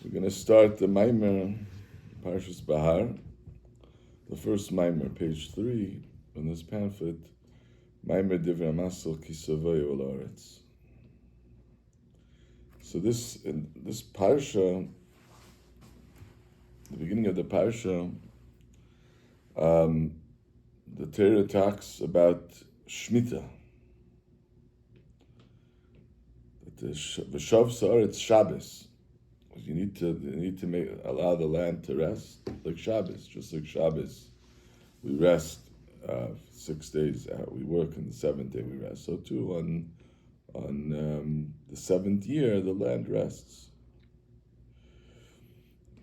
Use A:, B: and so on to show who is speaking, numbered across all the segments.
A: We're going to start the Maimer, Parshas Behar, the first Maimer, page 3 in this pamphlet, Maimer Divrei Masel Ki Tevואו הארץ. So this parsha, the beginning of the parsha, the Torah talks about Shemitah. That the V'shavs haaretz Shabbos. You need to allow the land to rest like Shabbos, just like Shabbos. We rest 6 days. We work, and the seventh day we rest. So too on the seventh year, the land rests.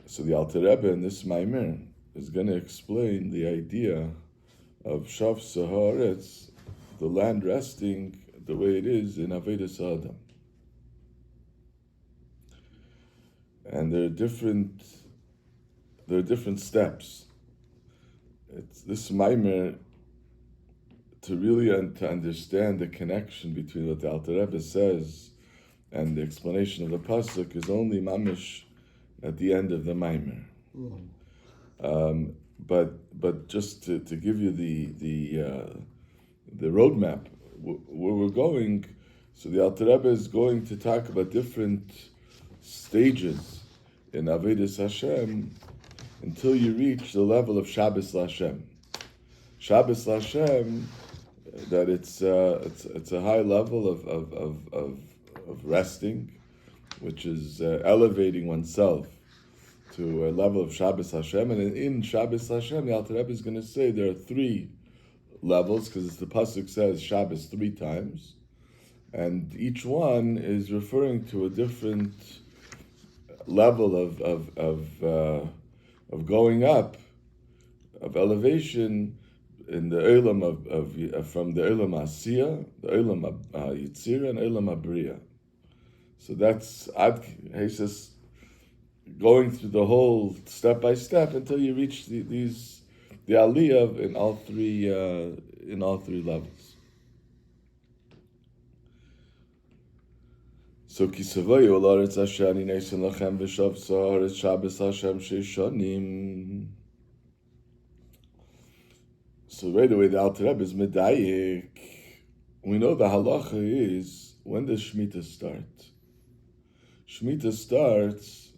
A: So the Alter Rebbe in this Maimer is going to explain the idea of Shavs haaretz, the land resting the way it is in Avodas Adam. And there are different steps. It's this Maimer to really to understand the connection between what the Alter Rebbe says and the explanation of the pasuk is only mamish at the end of the Maimer. But just to give you the roadmap where we're going, so the Alter Rebbe is going to talk about different stages in Avodas Hashem until you reach the level of Shabbos L'Hashem. Shabbos L'Hashem, that it's a high level of resting, which is elevating oneself to a level of Shabbos Hashem. And in Shabbos Hashem, the Alter Rebbe is going to say there are 3 levels, because the pasuk says Shabbos 3 times, and each one is referring to a different level of going up, of elevation in the Olam of from the Olam Asiyah, the Olam Yitzira, and Olam Abriya. So that's he says, going through the whole step by step until you reach the Aliyah in all three levels. So Ki Tevואו הארץ אשר אני נותן לכם ושבס הארץ Shabbos Hashem 6 שנים. So right away the Alter Rebbe is medayik. We know the halacha is, when does Shemitah start? Shemitah starts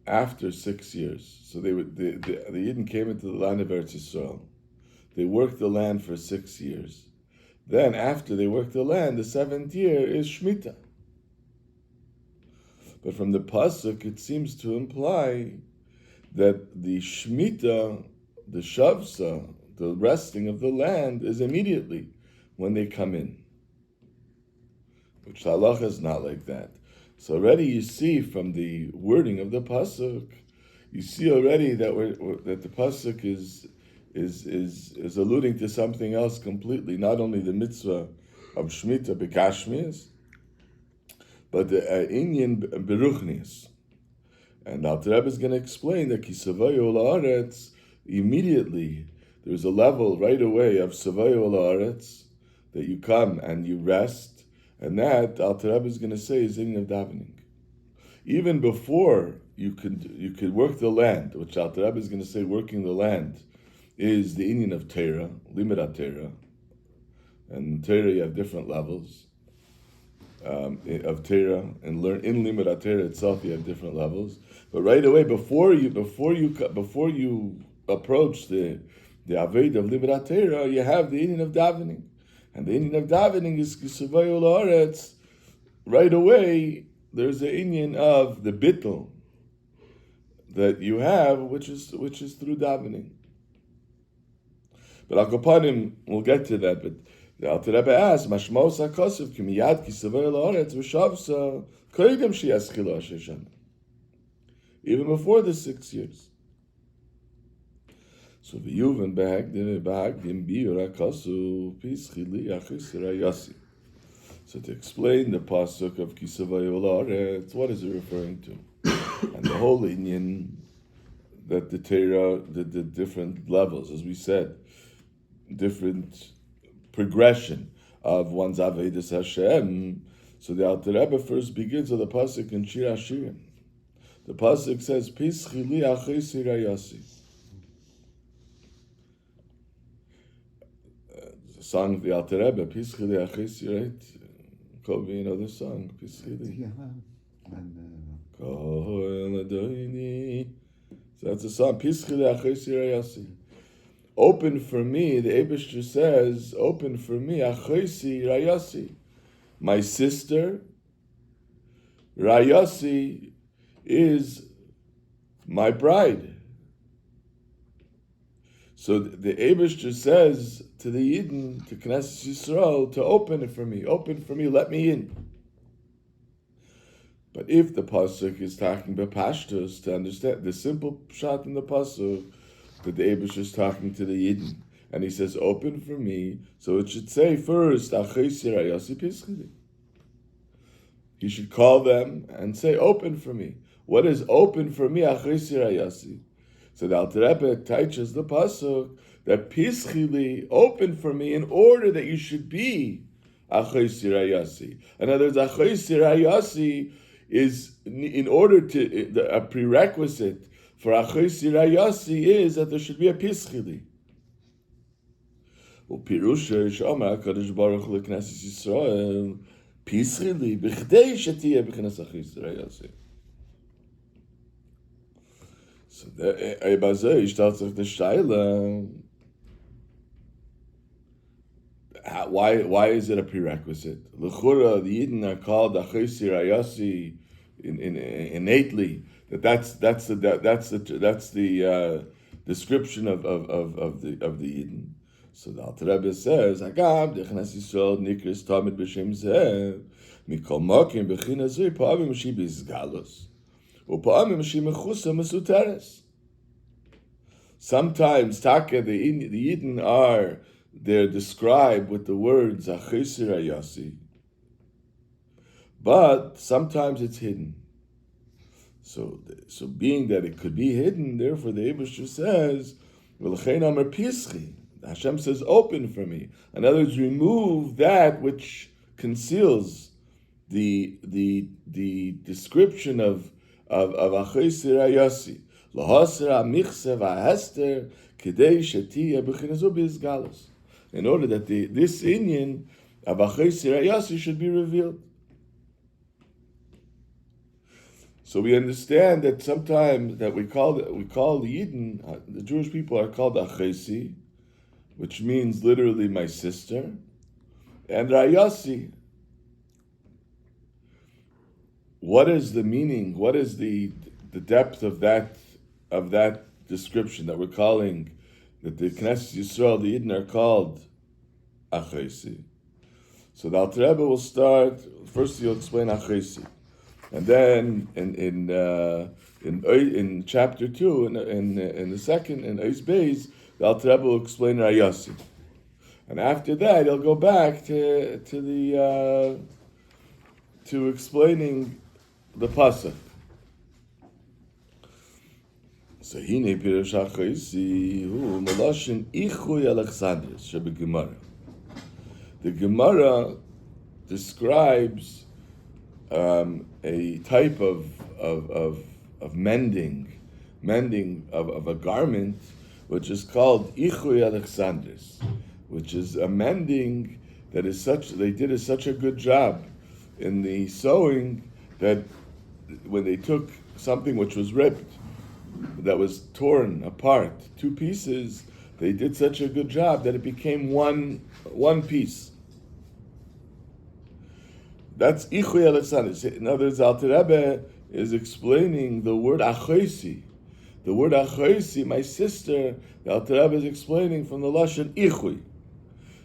A: after 6 years. So the Yidden came into the land of Eretz Yisrael. They worked the land for 6 years. Then, after they work the land, the 7th year is Shemitah. But from the pasuk, it seems to imply that the Shemitah, the Shavsa, the resting of the land, is immediately when they come in. Which halacha is not like that. So already you see from the wording of the pasuk, you see already that the pasuk is alluding to something else completely, not only the mitzvah of Shemitah B'Gashmias, but the Inyan Beruchnias. And Alter Rebbe is going to explain that Ki Tevואו הארץ, immediately, there's a level right away of Tevואו הארץ, that you come and you rest, and that Alter Rebbe is going to say is Inyan of davening. Even before you could work the land, which Alter Rebbe is going to say working the land is the Inyan of Torah, Likutei Torah. And Torah you have different levels of Torah, and learn in Likutei Torah itself you have different levels. But right away before you approach the Aved of Likutei Torah, you have the Inyan of davening, and the Inyan of davening is Ki Tevואו הארץ. Right away there's the Inyan of the bittul that you have, which is through davening. But Al Kapanim, we'll get to that. But the Alter Rebbe asks, "Mashmos hakosuf ki miyad ki Tevואו הארץ v'shavsa koydem sheyaschilo sheshana." Even before the 6 years. So v'yuven behagdim biur hakosuf pischili achisra yasi. So to explain the pasuk of Ki Tevואו הארץ, what is it referring to? And the whole Inyan that the Torah, the different levels, as we said, different progression of one's Avodas Hashem. So the Alter Rebbe first begins with a pasuk in Shir Hashirim. The pasuk says, "Pischi li achesi rayasi." The song of the Alter Rebbe, "Pischi li achesi," right? Could be another song, "Pischi li." So that's a song, "Pischi li achesi rayasi." Open for me, the Eibishter says, open for me, achesi rayasi. My sister, Rayasi, is my bride. So the Eibishter says to the Yidden, to Knesset Yisrael, to open it for me, let me in. But if the pasuk is talking about pashtus, to understand the simple shot in the pasuk, that the Eibishter is talking to the Yidden, and he says, open for me, so it should say first, achesi rayasi pischili. He should call them and say, open for me. What is open for me, achesi rayasi? So the Alter Rebbe teaches the pasuk that pischili, open for me, in order that you should be achesi rayasi. In other words, achesi rayasi is, in order to, a prerequisite for achesi rayasi is that there should be a pischili. Upirusha shomar HaKadosh Baruch Hu Knesset Yisrael pischili b'chdei shetiyeh b'chinas achesi rayasi. So Eibazeh stellt sich the Shaila. Why is it a prerequisite? L'chura, the Yidden are called achesi rayasi innately. That's the description of the Yidden. So the Alter Rebbe says, "Agam dechnas Yisrael nikris tamid b'shem zeh mikol makim b'china zeh pa'amim shi b'izgalus u'pa'amim shi mechusa mesuteres." Sometimes taka the Yidden they're described with the words achesi rayasi, but sometimes it's hidden. So being that it could be hidden, therefore the Eibishter says, "V'lechein amar pischi." Hashem says, "Open for me." In other words, remove that which conceals the description of achesi rayasi. Lahasra michse v'hester kedei shetiyeh b'chinazu b'izgalus. In order that this inyan of achesi rayasi should be revealed. So we understand that sometimes that we call the Yidden, the Jewish people are called achesi, which means literally my sister, and rayasi. What is the meaning? What is the depth of that description that we're calling, that the Knesset Yisrael, the Yidden are called achesi? So the Alter Rebbe will start. First, he'll explain achesi, and then in chapter 2, in the second, in Eis Beis, the Alter Rebbe will explain rayasi, and after that he'll go back to explaining the pasuk. So hine pirush achesi hu meloshin ichui Alexandris shebeGemara. The Gemara describes a type of mending of a garment, which is called ichui Alexandris, which is a mending that is they did such a good job in the sewing that when they took something which was ripped, that was torn apart, two pieces, they did such a good job that it became one piece. That's ichui Alexandris. In other words, Alter Rebbe is explaining the word achesi. The word achesi, my sister, the Alter Rebbe is explaining from the lashon ichui.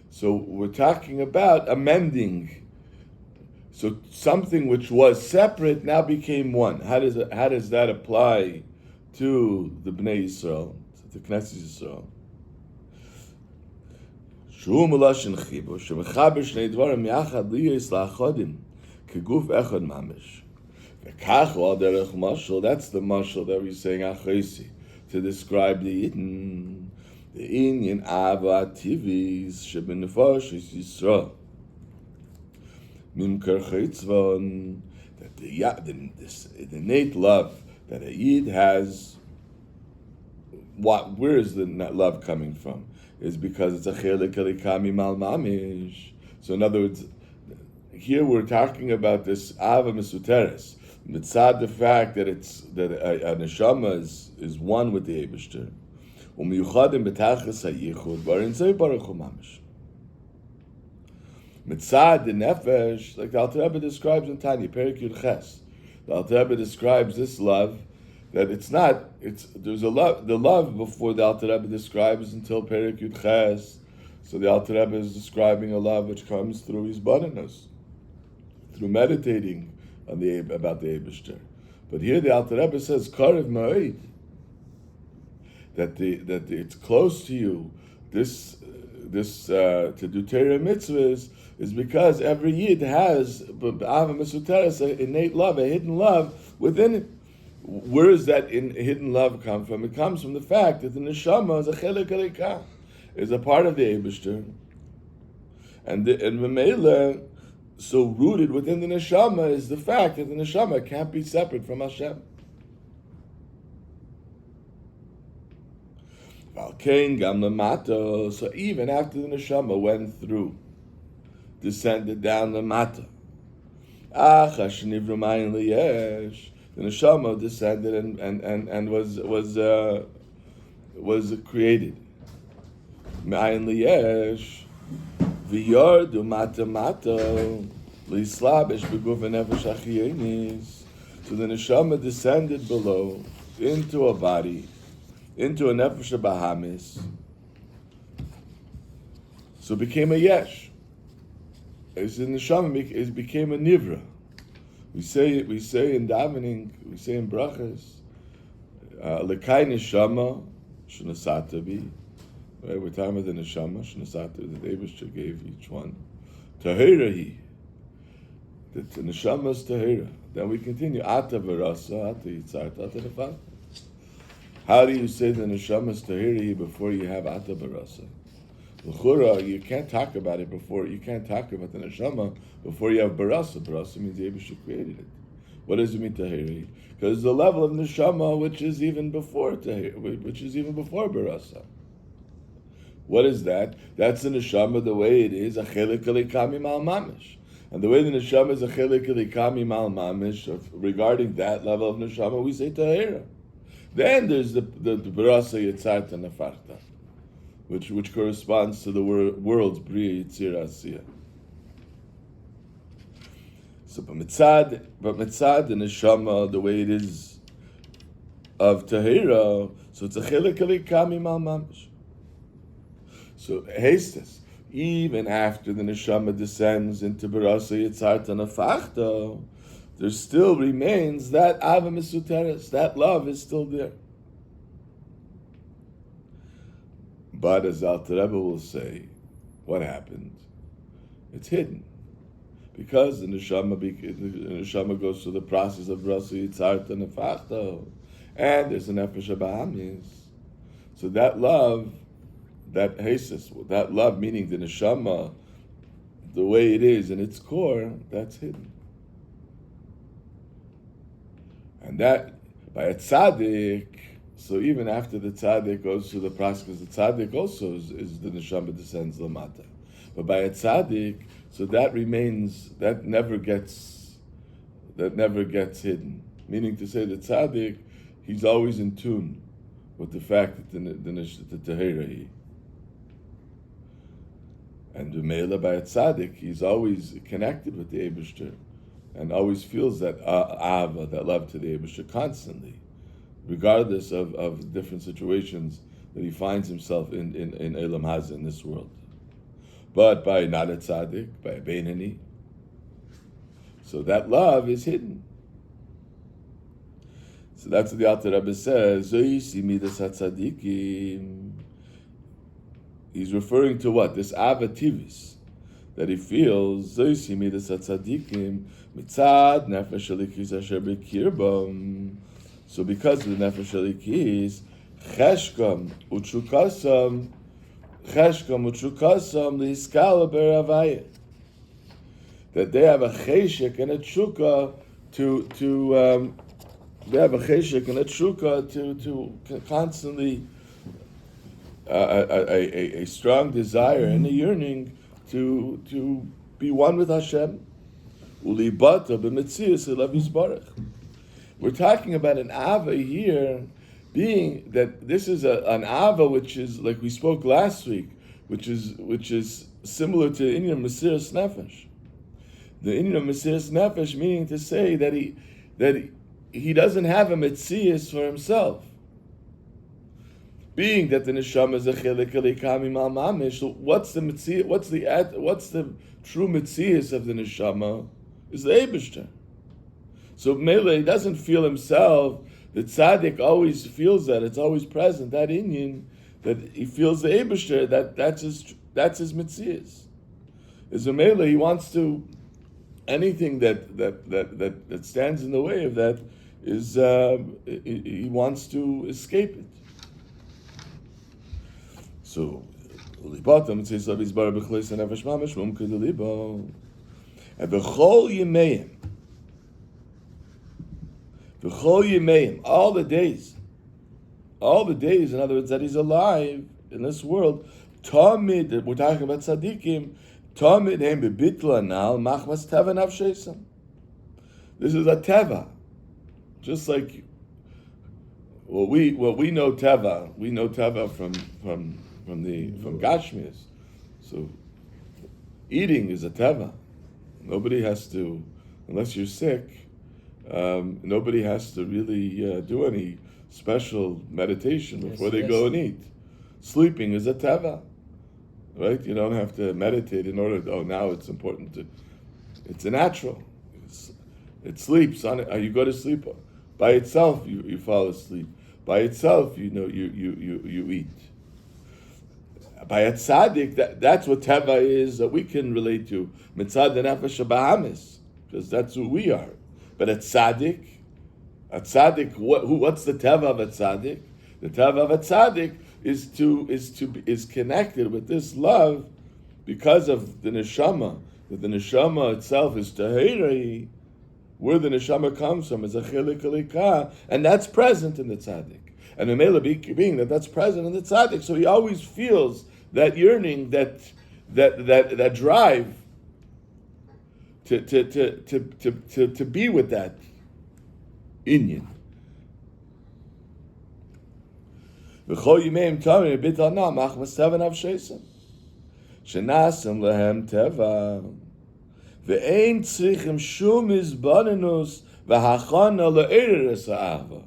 A: So we're talking about amending. So something which was separate now became one. How does that apply to the Bnei Yisrael, to the Knesset Yisrael? Shu melashin chibur shemechaber shnei dvarim yachad liyos la'achadim keguf echad mamish. V'kach al derech mashal. That's the mashal that we're saying achesi to describe the Yidden, the inyan ava tivis shebenefashis Yisrael. Mimker cheitzvon, that the innate love that a Yid has, where is the love coming from? Is because it's a chelik elikami mal mamish. So in other words, here we're talking about this ava mesuteres. Mitzad the fact that it's that a neshama is one with the Eibishter. Umiyuchadim betachas hayichud barin zeh baruch hu mamish. Mitzad the nefesh, like the Alter Rebbe describes in Tanya, Perek Yud Ches. The Alter Rebbe describes this love that there's a love, the love before the Alter Rebbe describes until Perek Yud Ches. So the Alter Rebbe is describing a love which comes through his boninus, through meditating on about the Eibishter. But here the Alter Rebbe says Karev Ma'id, that it's close to you. This to do Torah mitzvahs is because every Yid has Ava Mesuteres, an innate love, a hidden love within it. Where does that hidden love come from? It comes from the fact that the neshama is a chelik elikah, is a part of the Eibishter, and Mamela, so rooted within the neshama is the fact that the neshama can't be separate from Hashem. So even after the neshama went through, descended down the mata, the neshama descended and was created. Me'ayin liyesh v'yordu mata lislabish beguf nefesh achienis. So the neshama descended below into a body, into a nefesh bahamis. So it became a yesh. As the neshama it became a nivra. We say in davening, we say in brachas, lekai neshama shenasata bi. Right, we're talking about the neshama shenasata that the Eibishter gave each one. Tahirahi, that the neshama is tahira. Then we continue ata v'rasa, ata yitzarta, ata nefal. How do you say the neshama is tahirahi before you have ata v'rasa? L'chura, you can't talk about it before. You can't talk about the neshama before you have barasa. Barasa means the Eibishter created it. What does it mean tahiri? Because the level of neshama which is even before tahiri, which is even before barasa. What is that? That's the neshama the way it is a chelik elikami mal mamish, and the way the neshama is a chelik elikami mal mamish. Regarding that level of neshama, we say tahira. Then there's the barasa yitzarta nefarta, which corresponds to the world's Bria Yitzir Asiyah. So, but mitzad, the neshama, the way it is of Tahira, so it's a chelik elikami mal mamish. So, hastes, even after the neshama descends into Barasa Yitzarta Nefachta, there still remains that Ava Mesuteres, that love is still there. But as Alter Rebbe will say, what happened? It's hidden. Because the neshama goes through the process of Rasa Yitzarta Nefachta, and there's an Nefesh Bahamis. So that love, that Hesis, that love, meaning the neshama, the way it is in its core, that's hidden. And that, by a tzaddik, so even after the tzaddik goes through the process, because the tzaddik also is the neshama descends lamata. But by a tzaddik, so that remains, that never gets hidden. Meaning to say, the tzaddik, he's always in tune with the fact that the tahira. And the Mela by a tzaddik, he's always connected with the Eibishter, and always feels that ava, that love to the Eibishter constantly, regardless of different situations that he finds himself in Elam Hazeh, in this world. But by not a tzaddik, by a beinani, so that love is hidden. So that's what the Alter Rebbe says. He's referring to what? This avativis that he feels. So because of the nefesh elikis, cheshkam u'tshukasam lihiskala beravaya, that they have a cheshek and a tshuka we have a cheshek and a tshuka to constantly a strong desire and a yearning to be one with Hashem. Ulibata b'metzias elav yisbarach. We're talking about an ava here, being that this is an ava which is, like we spoke last week, which is similar to the Inyan Mesiras Nefesh. The Inyan Mesiras Nefesh meaning to say that he doesn't have a metzias for himself. Being that the neshama is a chelik elikam imal mamish, so what's the metzias? What's the true metzias of the neshama? Is the Eibishter. So Mele, he doesn't feel himself. The tzaddik always feels that it's always present. That inyan, that he feels the Eibishter. That's his metzias. Is a Mele, he wants to anything that stands in the way of that is he wants to escape it. So Ulibata it says Yisbarach b'chleis hanefesh mamish mumkei delibo. And v'chol yimeim, all the days, in other words, that he's alive in this world, Tamid, we're talking about tzaddikim, Tamid hem bebitla nal machmas teva nafshesam. This is a teva, just like what we know teva. We know teva from Gashmias. So eating is a teva. Nobody has to, unless you're sick, nobody has to really do any special meditation before they go and eat. Sleeping is a teva, right? You don't have to meditate in order to, now it's important to, it's a natural. It sleeps on it. You go to sleep by itself. You fall asleep by itself. You eat. By a tzaddik, that's what teva is that we can relate to. Mitzad nefesh habahamis, because that's who we are. But a tzaddik, what's the teva of a tzaddik? The teva of a tzaddik is connected with this love because of the neshama. That the neshama itself is tahiri, where the neshama comes from is a chelik elikah, and that's present in the tzaddik. And the mele being that's present in the tzaddik, so he always feels that yearning, that drive to be with that inyan. V'chol yimeim tamid bit al na machmas teva nafshesam shenasem lehem teva ve'ein tzrichim shum izbanenus v'hachana le'eres ha'ava.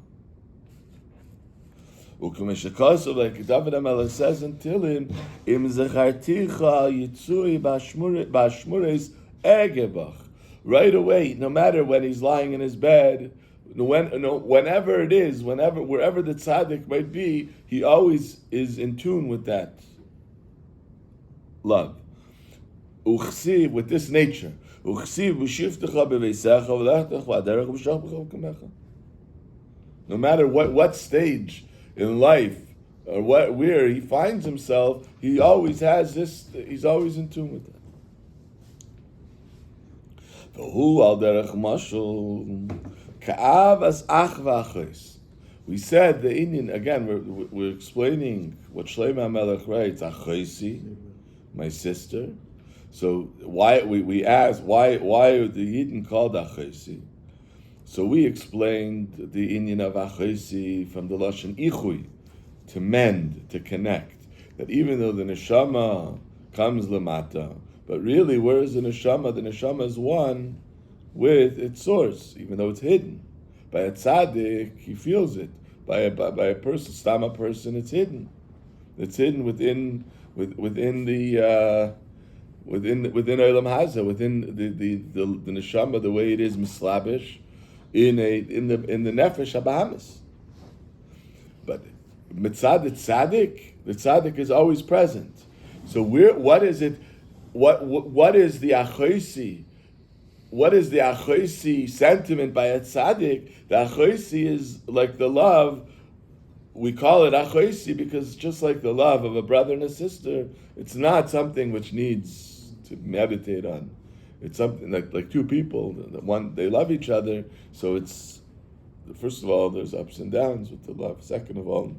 A: U'kumeshakasav, like David HaMelech says in Tehillim, im zecharticha yitzui b'ashmures egebach. Right away, no matter when he's lying in his bed, whenever it is, wherever the tzaddik might be, he always is in tune with that love. Uchsiv, with this nature. Uchsiv b'shiftecha b'veisecha v'lechtech v'aderech b'shach b'chav kamecha. No matter what stage in life or where he finds himself, he always has this. He's always in tune with that. We said the Indian again. We're explaining what Shlomo HaMelech writes. Achoisi, my sister. So why we asked why are the Yidden called Achoisi? So we explained the Indian of Achoisi from the lashon ichui, to mend, to connect. That even though the neshama comes lamata, but really, where is the neshama? The neshama is one with its source, even though it's hidden. By a tzaddik, he feels it. By a person, stama person, it's hidden. It's hidden within Olam Haza, within the neshama, the way it is mislabish in the nefesh habahamis. But mitzad the tzaddik is always present. So what is it? What is the achoisi? What is the achoisi sentiment by a tzaddik? The achoisi is like the love. We call it achoisi because just like the love of a brother and a sister, it's not something which needs to meditate on. It's something like two people. One, they love each other, so it's first of all, there's ups and downs with the love. Second of all,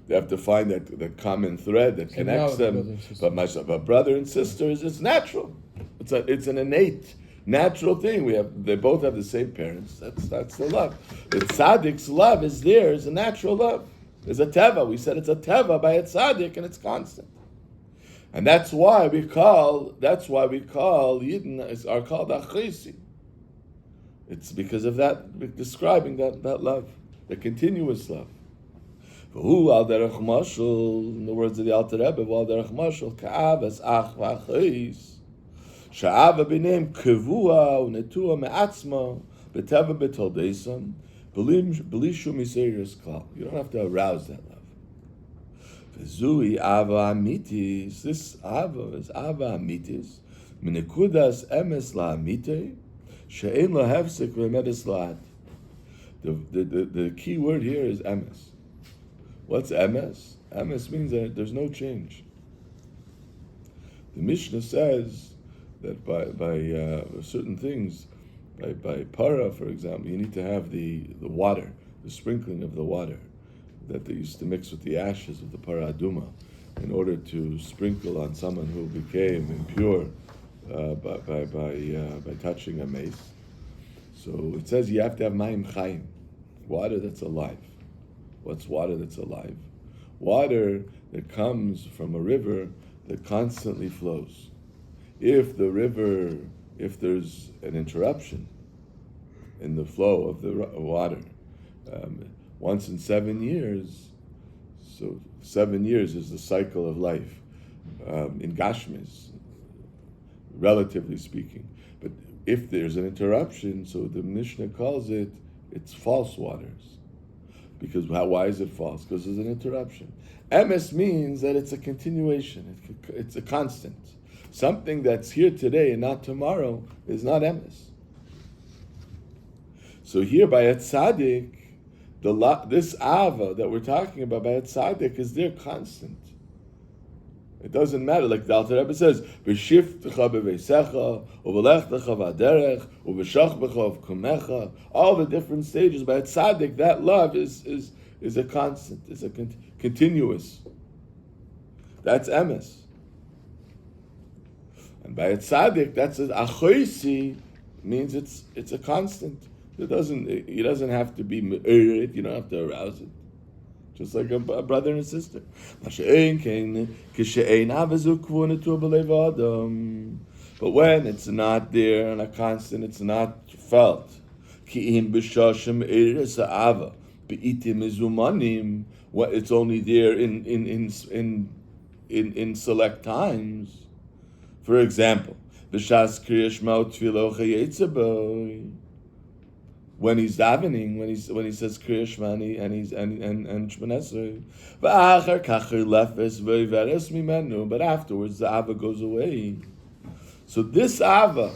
A: they have to find that common thread that connects them. But brother and sisters, it's natural. It's an innate, natural thing. They both have the same parents. That's the love. The tzaddik's love is there, is a natural love. It's a teva. We said it's a teva by a tzaddik, and it's constant. And that's why we call Yidden are called achisi. It's because of that, describing that love, the continuous love. Who al derech mashal, in the words of the Alter Rebbe, al derech mashal ka'avas ach v'achis, sha'ava b'neim kevua u'netua me'atzma b'teva b'toldeisam b'lishu miserius klal. You don't have to arouse that love. V'zui ava amitis. This ava is ava amitis. Minekudas emes la'amite she'en lo hefsek v'medes la'ad. The key word here is emes. What's emes? Emes means that there's no change. The Mishnah says that by certain things, by para, for example, you need to have the water, the sprinkling of the water that they used to mix with the ashes of the para aduma, in order to sprinkle on someone who became impure by touching a mace. So it says you have to have mayim chayim, water that's alive. What's water that's alive? Water that comes from a river that constantly flows. If there's an interruption in the flow of the water, once in 7 years, so 7 years is the cycle of life, in Gashmis, relatively speaking. But if there's an interruption, so the Mishnah calls it's false waters. Because why is it false? Because there's an interruption. Emes means that it's a continuation. It's a constant. Something that's here today and not tomorrow is not emes. So here by a tzaddik, this ava that we're talking about by a tzaddik is there constant. It doesn't matter, like the Alter Rebbe says, "B'shiftecha b'veisecha, u'v'lechtecha v'aderech, u'v'shachbecha v'kumecha." All the different stages by a tzaddik, that love is a constant, is a continuous. That's emes. And by a tzaddik, that's an achoisi, means it's a constant. He doesn't have to be me'erit, you don't have to arouse it. Just like a brother and a sister. But when it's not there and a constant, it's not felt. It's only there in select times. For example, when he's davening, when he says Kriya Shema and Shemon Esrei, but afterwards the Ava goes away. So this Ava,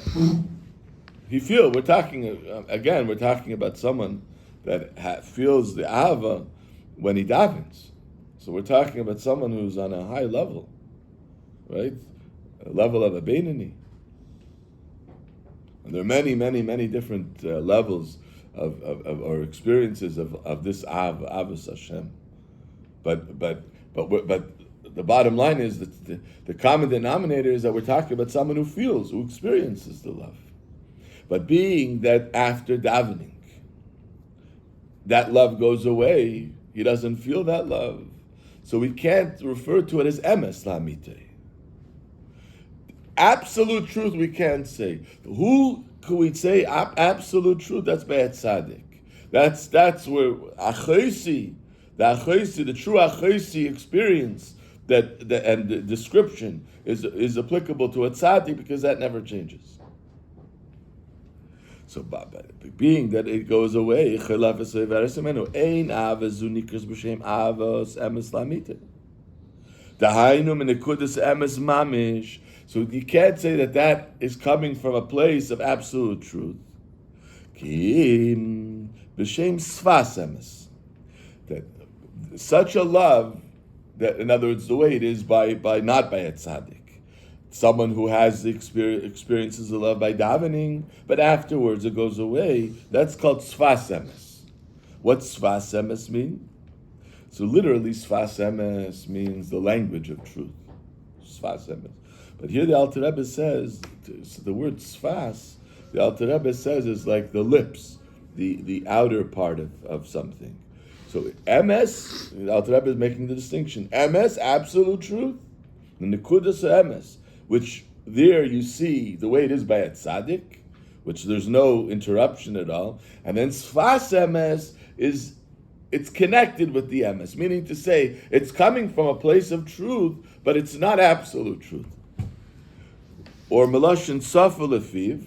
A: we're talking about someone that feels the Ava when he davens. So we're talking about someone who's on a high level, right? A level of a Beinani. And there are many, many, many different levels of or experiences of this Avos Hashem, but the bottom line is that the common denominator is that we're talking about someone who experiences the love, but being that after davening, that love goes away, he doesn't feel that love, so we can't refer to it as emes lamite. Absolute truth we can't say. Who could we say absolute truth? That's by a tzaddik. That's where achoisi, the true achoisi experience and the description is applicable to a tzaddik, because that never changes. So, being that it goes away, so you can't say that is coming from a place of absolute truth. That such a love, that in other words, the way it is by not by a tzaddik. Someone who has the experiences of love by davening, but afterwards it goes away. That's called tzfas emes. What's Sfas Emes mean? So literally, Sfas Emes means the language of truth. Sfas Emes. But here the Alter Rebbe says, so the word Sfas, the Alter Rebbe says is like the lips, the outer part of something. So Emes, the Alter Rebbe is making the distinction. Emes, absolute truth. The Nekudas Emes, which there you see the way it is by a tzaddik, which there's no interruption at all. And then Sfas Emes is, it's connected with the Emes, meaning to say it's coming from a place of truth, but it's not absolute truth. Or Meloshin Safa Lefiv,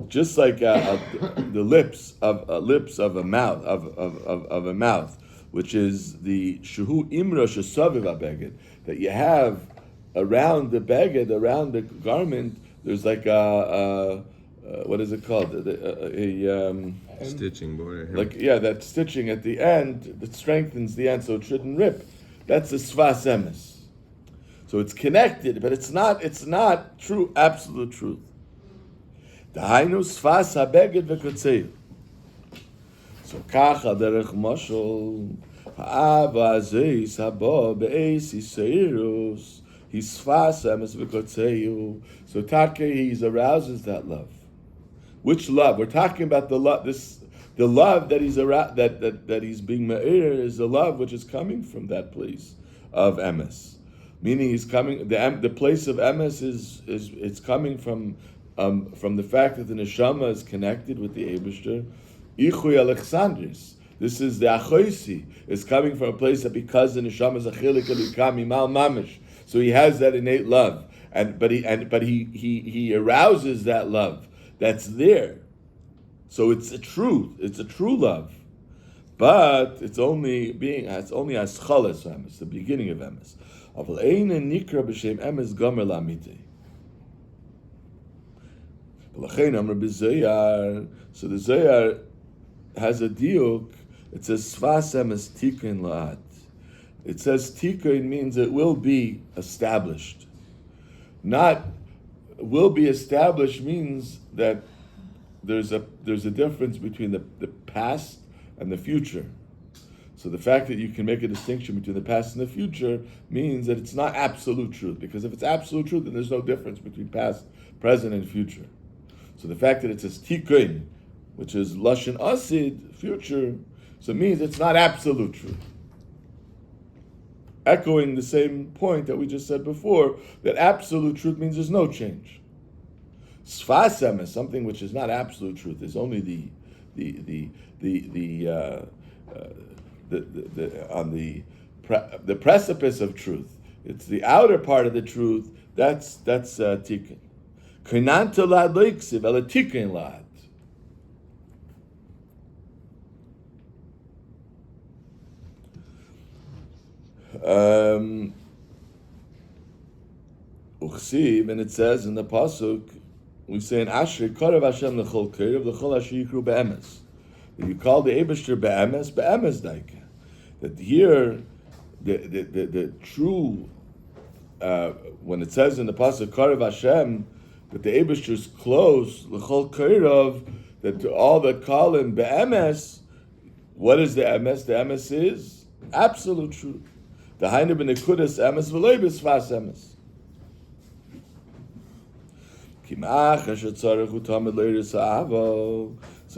A: just like the lips of a mouth, which is the Shehu Imra Shesaviv HaBeged, that you have around the beged, around the garment, there's like what is it called?
B: Stitching border.
A: That stitching at the end that strengthens the end so it shouldn't rip. That's the Sfas Emes. So it's connected, but it's not true, absolute truth. Dahainu Sfas HaBeged v'Kotzeu. So kacha derech mashal ha'ava azeis haba be'eis yiseirus. He's Sfas Emes v'Kotzeu. So Take, he arouses that love. Which love? We're talking about the love. The love that he's that he's being me'ir is the love which is coming from that place of Emes. Meaning he's coming. The place of Emes is it's coming from the fact that the neshama is connected with the Eibishter. Ichui Alexandris. This is the achoisi. It's coming from a place that because the neshama is a chilik elikam imal mamish. So he has that innate love, but he arouses that love that's there. So it's a truth. It's a true love, but it's only aschales emes, the beginning of emes. Aval ein nikra b'shem emes gomer lamite. V'lachein amar b'Zohar. So the Zohar has a diuk. It says Sfas Emes tikkun la'at. It says tikkun means it will be established. Not will be established means that there's a difference between the past and the future. So the fact that you can make a distinction between the past and the future means that it's not absolute truth. Because if it's absolute truth, then there's no difference between past, present, and future. So the fact that it says tikkun, which is lashon asid, future, so it means it's not absolute truth. Echoing the same point that we just said before, that absolute truth means there's no change. Sfas Emes, something which is not absolute truth, is only on the precipice of truth. It's the outer part of the truth. That's tikkun. Kainanta lad loiksiv ela tikkun lad. Uchsiv, and it says in the pasuk, we say in Asher, Korav Hashem lechol kerev lechol asher yikru be'emes. That you call the Eibishter be'emes daike. That here, the true, when it says in the pasuk Korav Hashem, that the Eibishter is close lechol kerev, that to all that call him be'emes, what is the emes? The emes is absolute truth. The hainu b'nekudas emes v'loi b'sfas emes. So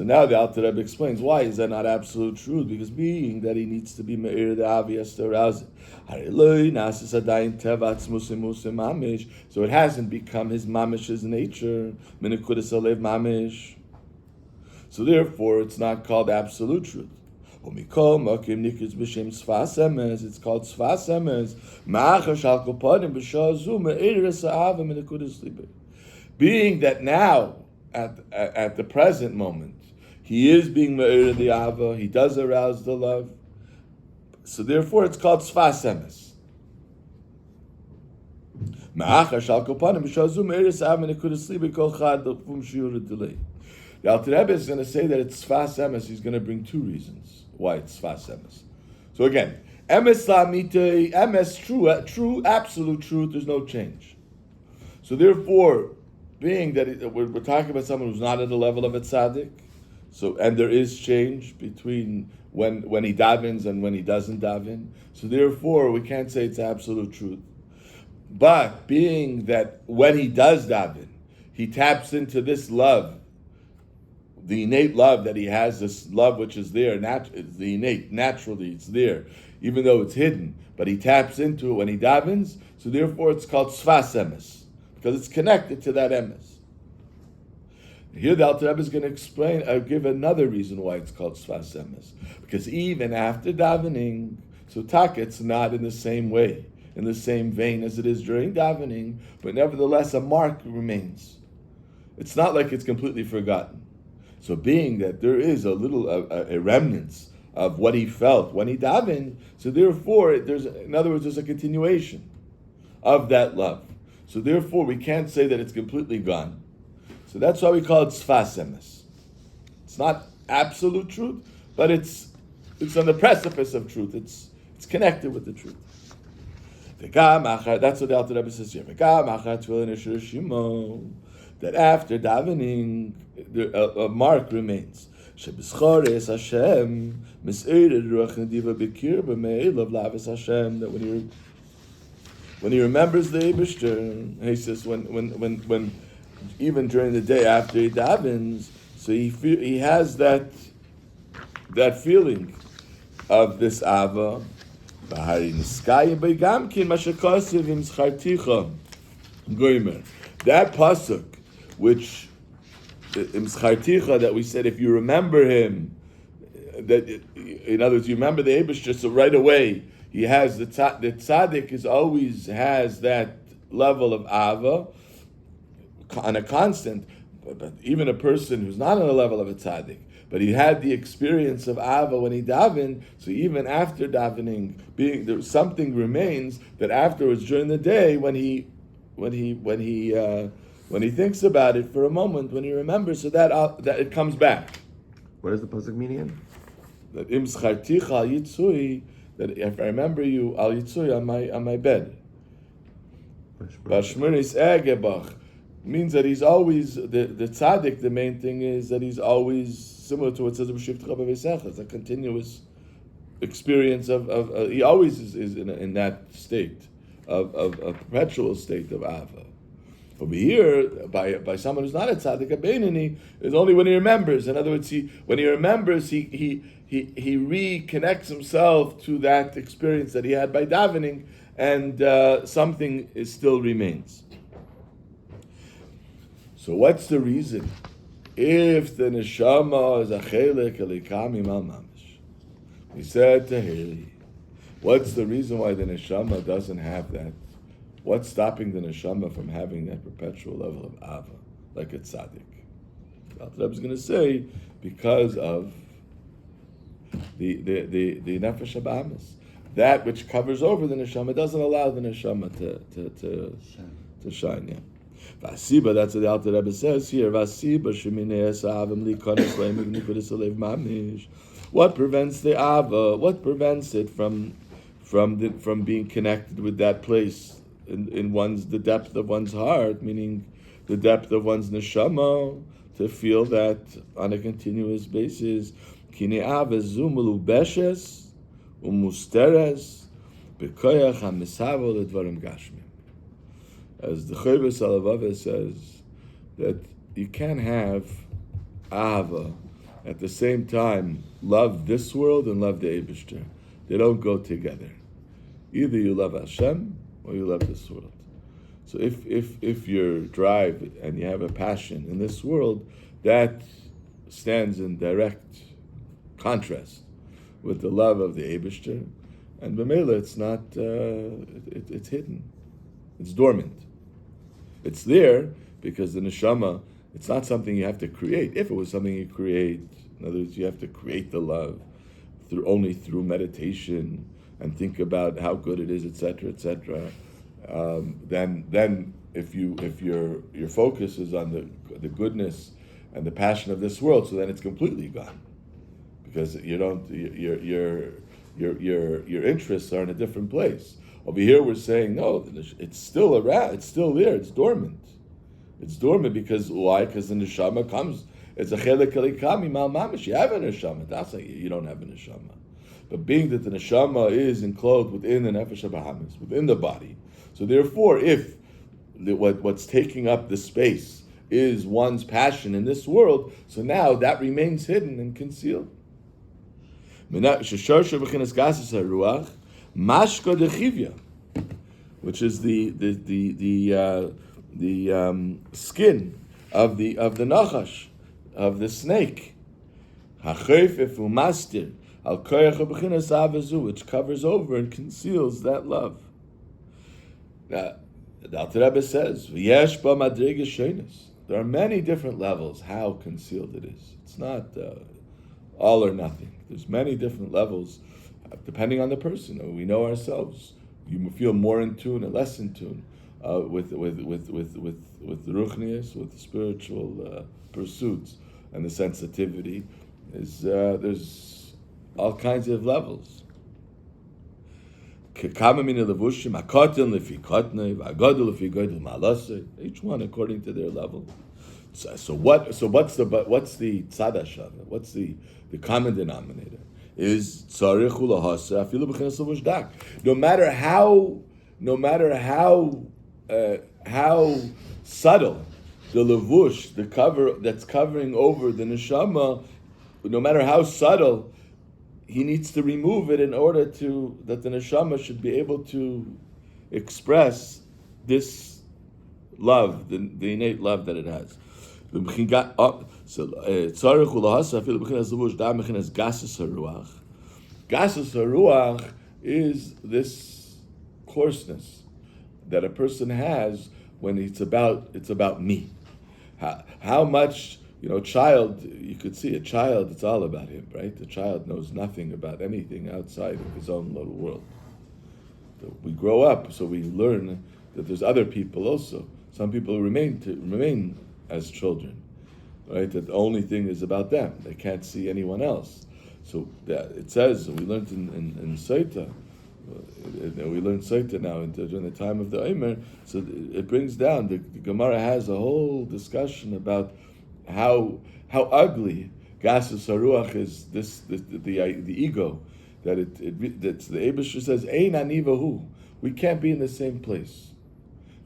A: now the Alter Rebbe explains why is that not absolute truth? Because being that he needs to be me'ir the avi has to arouse it. So it hasn't become his mamish's nature. So therefore it's not called absolute truth. It's called Sfas Emes. Being that now, at the present moment, he is being me'ir the ava, he does arouse the love, so therefore it's called Sfas Emes. The Alter Rebbe is going to say that it's Sfas Emes. He's going to bring two reasons why it's Sfas Emes. So again, Emes Lamite, Emes, true, absolute truth, there's no change. So therefore, being that we're talking about someone who's not at the level of a tzaddik, So, and there is change between when he davens and when he doesn't daven. So therefore, we can't say it's absolute truth. But being that when he does daven, he taps into this love, the innate love that he has, this love which is there, it's the innate, naturally it's there, even though it's hidden, but he taps into it when he davens, so therefore it's called sfas emes, because it's connected to that emes. Here the Alter Rebbe is going to explain, give another reason why it's called sfas emes, because even after davening, so taka, it's not in the same way, in the same vein as it is during davening, but nevertheless a mark remains. It's not like it's completely forgotten. So being that there is a remnants of what he felt when he davened, so therefore there's a continuation of that love. So therefore we can't say that it's completely gone. So that's why we call it sfas emes. It's not absolute truth, but it's on the precipice of truth. It's connected with the truth. That's what the Alter Rebbe says here. That after davening, a mark remains. That when he remembers the Eibishter, he says when even during the day after he davens, so he has that feeling of this ava. That pasuk, which that we said, if you remember him, that in other words, you remember the Eibishter, so right away he has the tzaddik always has that level of ava on a constant. But even a person who's not on the level of a tzaddik, but he had the experience of ava when he davened, so even after davening, something remains that afterwards during the day when he thinks about it for a moment, when he remembers, so that it comes back.
B: What does the pasuk mean again?
A: That im scharticha al yitzui, that if I remember you al yitzui on my bed. Bashmuris egebach means that he's always the tzaddik. The main thing is that he's always similar to what says it's a continuous experience of he always is in that state of a perpetual state of ava. Over here, by someone who's not a tzaddik, a beinoni, is only when he remembers. In other words, when he remembers, he reconnects himself to that experience that he had by davening, and something still remains. So what's the reason? If the neshama is a chelik elikam imal mamish, we said to Haley, what's the reason why the neshama doesn't have that? What's stopping the neshama from having that perpetual level of ava, like a tzaddik? The Alter Rebbe is going to say, because of the nefesh habahamis, that which covers over the neshama doesn't allow the neshama to shine. Yeah. Vasiba, that's what the Alter Rebbe says here. Vasiba sheminei esavim likonis leimig nikudas alev mamish. What prevents the ava? What prevents it from being connected with that place in the depth of one's heart, meaning the depth of one's neshama, to feel that on a continuous basis. Kine ava zumulu beshes umusteres bekoyach hamisavo ledvarim gashmim. As the Chayvus Alavava says, that you can't have Ahava at the same time love this world and love the Eibishter. They don't go together. Either you love Hashem or you love this world. So if your drive and you have a passion in this world, that stands in direct contrast with the love of the Eibishter, and B'meila it's not, it's hidden. It's dormant. It's there because the neshama, it's not something you have to create. If it was something you create, in other words, you have to create the love only through meditation and think about how good it is, etc., etc. Then if your focus is on the goodness and the passion of this world, so then it's completely gone, because your interests are in a different place. Over here we're saying, no, it's still around, it's still there, it's dormant. It's dormant because why? Because the neshama comes, It's a chelik elikami mal mamish. You have a neshama. That's like you don't have a neshama. But being that the neshama is enclosed within the nefesh habahamis, within the body, so therefore, if what's taking up the space is one's passion in this world, so now that remains hidden and concealed. Which is the skin of the nachash, of the snake, which covers over and conceals that love. Now, the Alter Rebbe says, there are many different levels how concealed it is. It's not all or nothing. There's many different levels depending on the person. We know ourselves. You feel more in tune or less in tune with the ruchnius, with the spiritual pursuits, and the sensitivity. There's all kinds of levels. Each one according to their level. So what's the tzadashav? What's the common denominator? Is tzarich ulahasa afilu b'chinas levush dak. No matter how subtle the levush, the cover that's covering over the neshama, no matter how subtle, he needs to remove it in order that the neshama should be able to express this love, the innate love that it has. Gasus haruach is this coarseness that a person has when it's about me. How much, child, you could see a child, it's all about him, right? The child knows nothing about anything outside of his own little world. So we grow up, so we learn that there's other people also. Some people remain as children, right? That the only thing is about them. They can't see anyone else. So it says, we learned in Saita, we learned Saita now during the time of the Omer, so it brings down, the Gemara has a whole discussion about how ugly Gasus Haruach is, the ego, that's the Eibusher says, Ein anivahu, we can't be in the same place.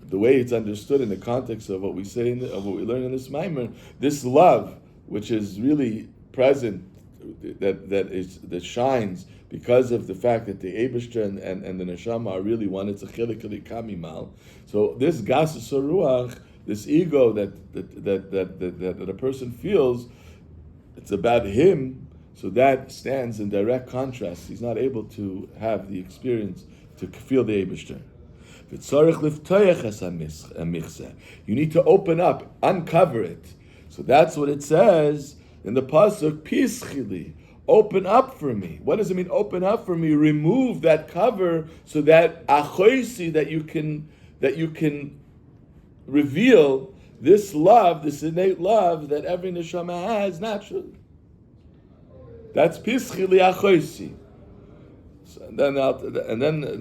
A: The way it's understood in the context of what we say, of what we learn in this Maimer, this love, which is really present, that shines because of the fact that the Eibusher and the Neshama are really one. It's a chilik kamimal. So this Gasus Haruach, this ego that a person feels, it's about him. So that stands in direct contrast. He's not able to have the experience to feel the Eibusher. You need to open up, uncover it. So that's what it says in the pasuk, Pischili, open up for me. What does it mean, open up for me? Remove that cover so that achoisi, that you can reveal this love, this innate love that every neshama has naturally. That's Pischili achoisi. And then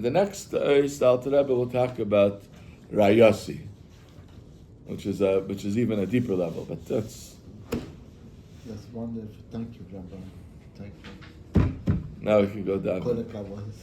A: the next Alter Rebbe will talk about Rayasi, which is even a deeper level. But that's
C: wonderful. Thank you, Rabbi. Thank you.
A: Now we can go down.